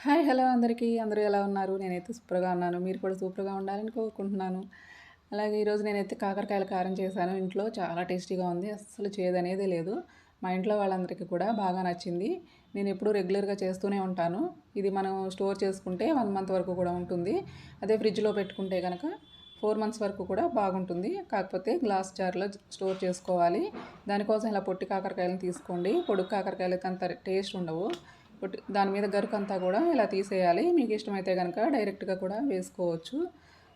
Hi hello అందరికీ అందరూ ఎలా ఉన్నారు? నేనైతే సూపర్గా ఉన్నాను. మీరు కూడా సూపర్గా ఉండాలని కోరుకుంటున్నాను. అలాగే ఈరోజు నేనైతే కాకరకాయల కారం చేశాను ఇంట్లో. చాలా టేస్టీగా ఉంది. అస్సలు చేదనేదే లేదు. మా ఇంట్లో వాళ్ళందరికీ కూడా బాగా నచ్చింది. నేను ఎప్పుడూ రెగ్యులర్గా చేస్తూనే ఉంటాను. ఇది మనం స్టోర్ చేసుకుంటే 1 మంత్ వరకు కూడా ఉంటుంది. అదే ఫ్రిడ్జ్లో పెట్టుకుంటే కనుక 4 మంత్స్ వరకు కూడా బాగుంటుంది. కాకపోతే గ్లాస్ జార్లో స్టోర్ చేసుకోవాలి. దానికోసం ఇలా పొట్టి కాకరకాయలను తీసుకోండి. పొడుగు కాకరకాయలు అయితే అంత టేస్ట్ ఉండవు. దాని మీద గరుకంతా కూడా ఇలా తీసేయాలి. మీకు ఇష్టమైతే కనుక డైరెక్ట్గా కూడా వేసుకోవచ్చు.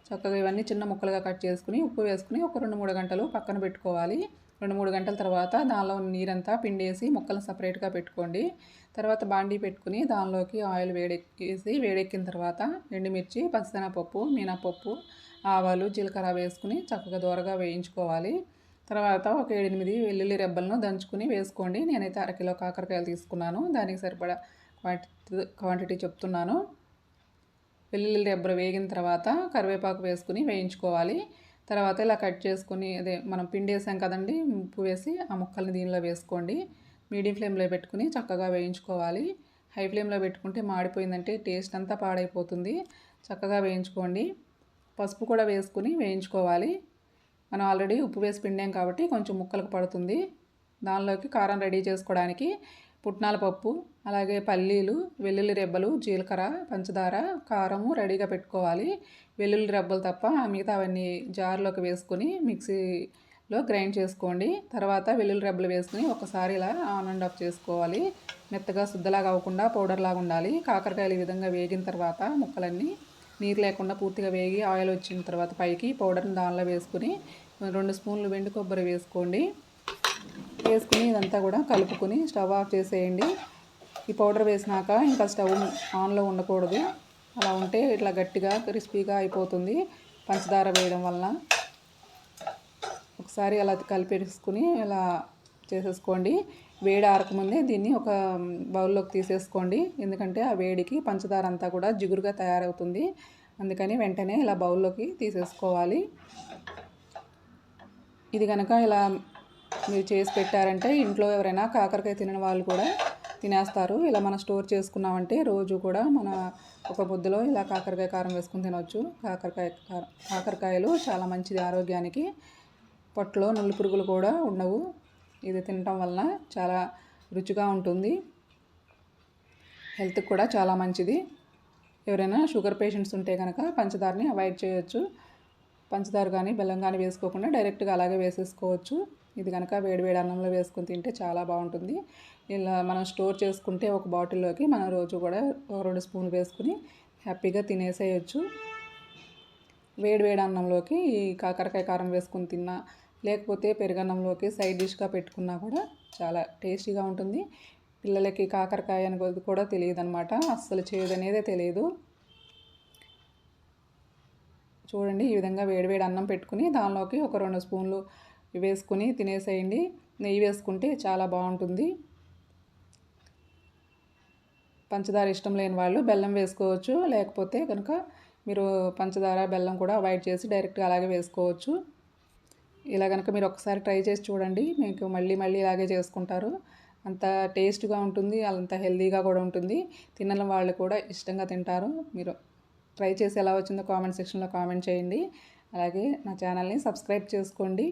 చక్కగా ఇవన్నీ చిన్న ముక్కలుగా కట్ చేసుకుని ఉప్పు వేసుకుని ఒక 2-3 గంటలు పక్కన పెట్టుకోవాలి. 2-3 గంటల తర్వాత దానిలో నీరంతా పిండేసి ముక్కలను సపరేట్గా పెట్టుకోండి. తర్వాత బాండీ పెట్టుకుని దానిలోకి ఆయిల్ వేడెక్కిన తర్వాత ఎండుమిర్చి, పచ్చిశనగపప్పు, మినపప్పు, ఆవాలు, జీలకర్ర వేసుకుని చక్కగా దోరగా వేయించుకోవాలి. తర్వాత ఒక 7-8 వెల్లుల్లి రెబ్బలను దంచుకుని వేసుకోండి. నేనైతే అరకిలో కాకరకాయలు తీసుకున్నాను. దానికి సరిపడా క్వాంటిటీ చెప్తున్నాను. వెల్లుల్లి రెబ్బలు వేగిన తర్వాత కరివేపాకు వేసుకుని వేయించుకోవాలి. తర్వాత ఇలా కట్ చేసుకుని మనం పిండి వేసాం కదండి, ఉప్పు వేసి ఆ ముక్కల్ని దీనిలో వేసుకోండి. మీడియం ఫ్లేమ్లో పెట్టుకుని చక్కగా వేయించుకోవాలి. హై ఫ్లేమ్లో పెట్టుకుంటే మాడిపోయిందంటే టేస్ట్ అంతా పాడైపోతుంది. చక్కగా వేయించుకోండి. పసుపు కూడా వేసుకుని వేయించుకోవాలి. మనం ఆల్రెడీ ఉప్పు వేసి పిండాం కాబట్టి కొంచెం ముక్కలకు పడుతుంది. దానిలోకి కారం రెడీ చేసుకోవడానికి పుట్నాల పప్పు, అలాగే పల్లీలు, వెల్లుల్లి రెబ్బలు, జీలకర్ర, పంచదార, కారము రెడీగా పెట్టుకోవాలి. వెల్లుల్లి రెబ్బలు తప్ప మిగతా అవన్నీ జార్లోకి వేసుకొని మిక్సీలో గ్రైండ్ చేసుకోండి. తర్వాత వెల్లుల్లి రెబ్బలు వేసుకుని ఒకసారి ఇలా ఆన్ అండ్ ఆఫ్ చేసుకోవాలి. మెత్తగా శుద్ధలాగా అవ్వకుండా పౌడర్లాగా ఉండాలి. కాకరకాయలు ఈ విధంగా వేగిన తర్వాత ముక్కలన్నీ నీరు లేకుండా పూర్తిగా వేగి ఆయిల్ వచ్చిన తర్వాత పైకి పౌడర్ని దానిలో వేసుకుని 2 స్పూన్లు వెండి కొబ్బరి వేసుకోండి. వేసుకుని ఇదంతా కూడా కలుపుకొని స్టవ్ ఆఫ్ చేసేయండి. ఈ పౌడర్ వేసినాక ఇంకా స్టవ్ ఆన్లో ఉండకూడదు. అలా ఉంటే ఇట్లా గట్టిగా క్రిస్పీగా అయిపోతుంది పంచదార వేయడం వల్ల. ఒకసారి అలా కలిపేసుకుని ఇలా చేసేసుకోండి. వేడి ఆరకముందే దీన్ని ఒక బౌల్లోకి తీసేసుకోండి. ఎందుకంటే ఆ వేడికి పంచదార అంతా కూడా జిగురుగా తయారవుతుంది. అందుకని వెంటనే ఇలా బౌల్లోకి తీసేసుకోవాలి. ఇది కనుక ఇలా మీరు చేసి పెట్టారంటే ఇంట్లో ఎవరైనా కాకరకాయ తినని వాళ్ళు కూడా తినేస్తారు. ఇలా మనం స్టోర్ చేసుకున్నామంటే రోజు కూడా మన ఒక ముద్దలో ఇలా కాకరకాయ కారం వేసుకుని తినవచ్చు. కాకరకాయలు చాలా మంచిది ఆరోగ్యానికి. పొట్టలో నులి పురుగులు కూడా ఉండవు. ఇది తినటం వలన చాలా రుచిగా ఉంటుంది. హెల్త్కి కూడా చాలా మంచిది. ఎవరైనా షుగర్ పేషెంట్స్ ఉంటే కనుక పంచదారని అవాయిడ్ చేయొచ్చు. పంచదార కానీ బెల్లం కానీ వేసుకోకుండా డైరెక్ట్గా అలాగే వేసేసుకోవచ్చు. ఇది కనుక వేడివేడి అన్నంలో వేసుకొని తింటే చాలా బాగుంటుంది. ఇలా మనం స్టోర్ చేసుకుంటే ఒక బాటిల్లోకి మనం రోజు కూడా 2 స్పూన్లు వేసుకుని హ్యాపీగా తినేసేయచ్చు. వేడివేడి అన్నంలోకి ఈ కాకరకాయ కారం వేసుకొని తిన్నా, లేకపోతే పెరుగన్నంలోకి సైడ్ డిష్గా పెట్టుకున్నా కూడా చాలా టేస్టీగా ఉంటుంది. పిల్లలకి కాకరకాయ అనేది కూడా తెలియదు అనమాట. అస్సలు చేదనేదే తెలియదు. చూడండి, ఈ విధంగా వేడివేడి అన్నం పెట్టుకుని దానిలోకి ఒక 2 స్పూన్లు వేసుకుని తినేసేయండి. నెయ్యి వేసుకుంటే చాలా బాగుంటుంది. పంచదార ఇష్టం లేని వాళ్ళు బెల్లం వేసుకోవచ్చు. లేకపోతే కనుక మీరు పంచదార బెల్లం కూడా అవాయిడ్ చేసి డైరెక్ట్గా అలాగే వేసుకోవచ్చు. ఇలా కనుక మీరు ఒకసారి ట్రై చేసి చూడండి, మీకు మళ్ళీ ఇలాగే చేసుకుంటారు. అంత టేస్ట్గా ఉంటుంది, అంత హెల్తీగా కూడా ఉంటుంది. తినని వాళ్ళు కూడా ఇష్టంగా తింటారు. మీరు ట్రై చేసి ఎలా వచ్చిందో కామెంట్ సెక్షన్లో కామెంట్ చేయండి. అలాగే నా ఛానల్ని సబ్స్క్రైబ్ చేసుకోండి.